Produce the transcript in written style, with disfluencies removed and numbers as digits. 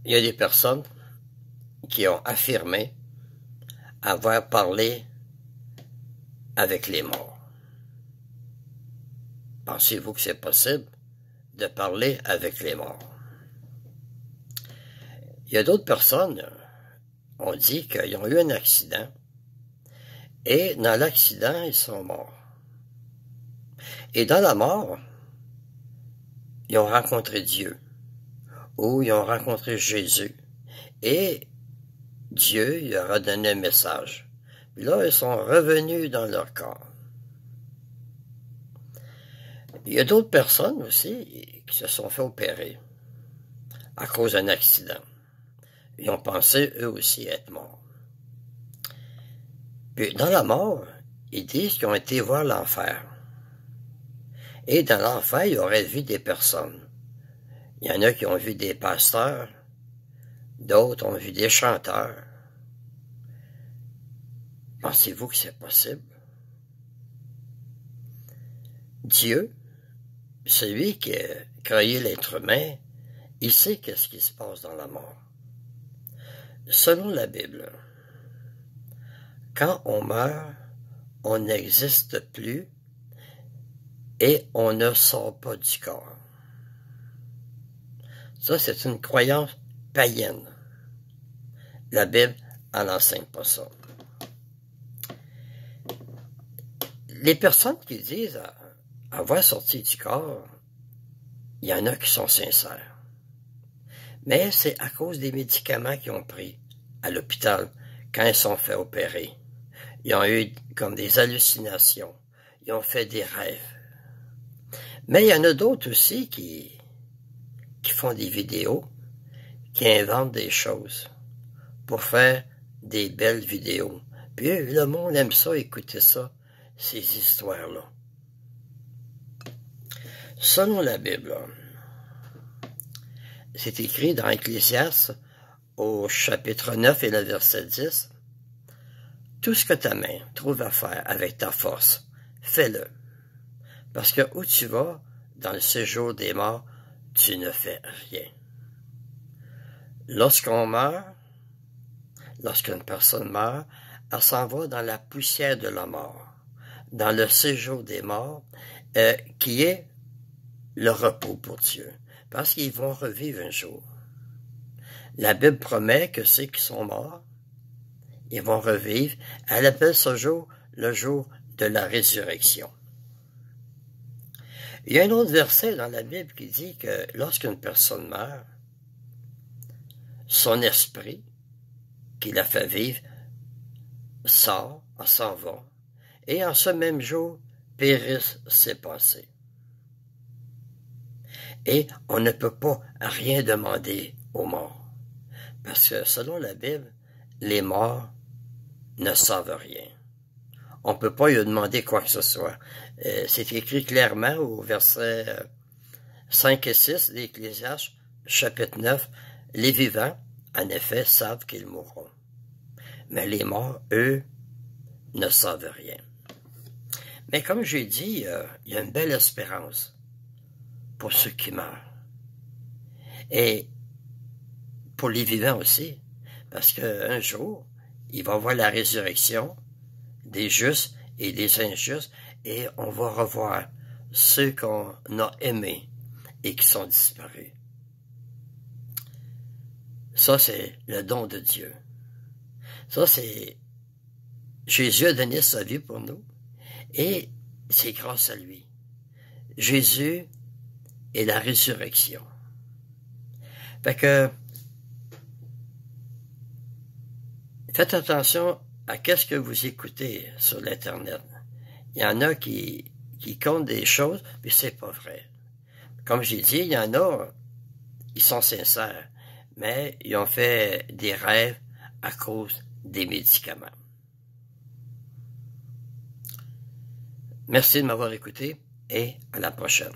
Il y a des personnes qui ont affirmé avoir parlé avec les morts. Pensez-vous que c'est possible de parler avec les morts? Il y a d'autres personnes, on dit qu'ils ont eu un accident et dans l'accident, ils sont morts. Et dans la mort, ils ont rencontré Dieu ou ils ont rencontré Jésus et Dieu leur a donné un message. Puis là, ils sont revenus dans leur corps. Il y a d'autres personnes aussi qui se sont fait opérer à cause d'un accident. Ils ont pensé eux aussi être morts. Puis dans la mort, ils disent qu'ils ont été voir l'enfer. Et dans l'enfer, ils auraient vu des personnes. Il y en a qui ont vu des pasteurs, d'autres ont vu des chanteurs. Pensez-vous que c'est possible? Dieu, celui qui a créé l'être humain, il sait qu'est-ce qui se passe dans la mort. Selon la Bible, quand on meurt, on n'existe plus et on ne sort pas du corps. Ça, c'est une croyance païenne. La Bible n'enseigne pas ça. Les personnes qui disent avoir sorti du corps, il y en a qui sont sincères. Mais c'est à cause des médicaments qu'ils ont pris à l'hôpital quand ils sont fait opérer. Ils ont eu comme des hallucinations. Ils ont fait des rêves. Mais il y en a d'autres aussi qui font des vidéos, qui inventent des choses pour faire des belles vidéos. Puis le monde aime ça, écouter ça, ces histoires-là. Selon la Bible, c'est écrit dans Ecclésiaste au chapitre 9 et le verset 10, « Tout ce que ta main trouve à faire avec ta force, fais-le. Parce que où tu vas, dans le séjour des morts, tu ne fais rien. » Lorsqu'on meurt, lorsqu'une personne meurt, elle s'en va dans la poussière de la mort, dans le séjour des morts, qui est le repos pour Dieu, parce qu'ils vont revivre un jour. La Bible promet que ceux qui sont morts, ils vont revivre. Elle appelle ce jour le jour de la résurrection. Il y a un autre verset dans la Bible qui dit que lorsqu'une personne meurt, son esprit, qui l'a fait vivre, s'en va, et en ce même jour, périssent ses pensées. Et on ne peut pas rien demander aux morts, parce que selon la Bible, les morts ne savent rien. On ne peut pas lui demander quoi que ce soit. C'est écrit clairement au verset 5 et 6 d'Ecclésiaste, chapitre 9, « Les vivants, en effet, savent qu'ils mourront. Mais les morts, eux, ne savent rien. » Mais comme j'ai dit, il y a une belle espérance pour ceux qui meurent. Et pour les vivants aussi, parce qu'un jour, il va y avoir la résurrection des justes et des injustes, et on va revoir ceux qu'on a aimés et qui sont disparus. Ça, c'est le don de Dieu. Ça, c'est... Jésus a donné sa vie pour nous, et c'est grâce à lui. Jésus est la résurrection. Fait que, faites attention à qu'est-ce que vous écoutez sur l'Internet. Il y en a qui comptent des choses, mais c'est pas vrai. Comme j'ai dit, il y en a, ils sont sincères, mais ils ont fait des rêves à cause des médicaments. Merci de m'avoir écouté et à la prochaine.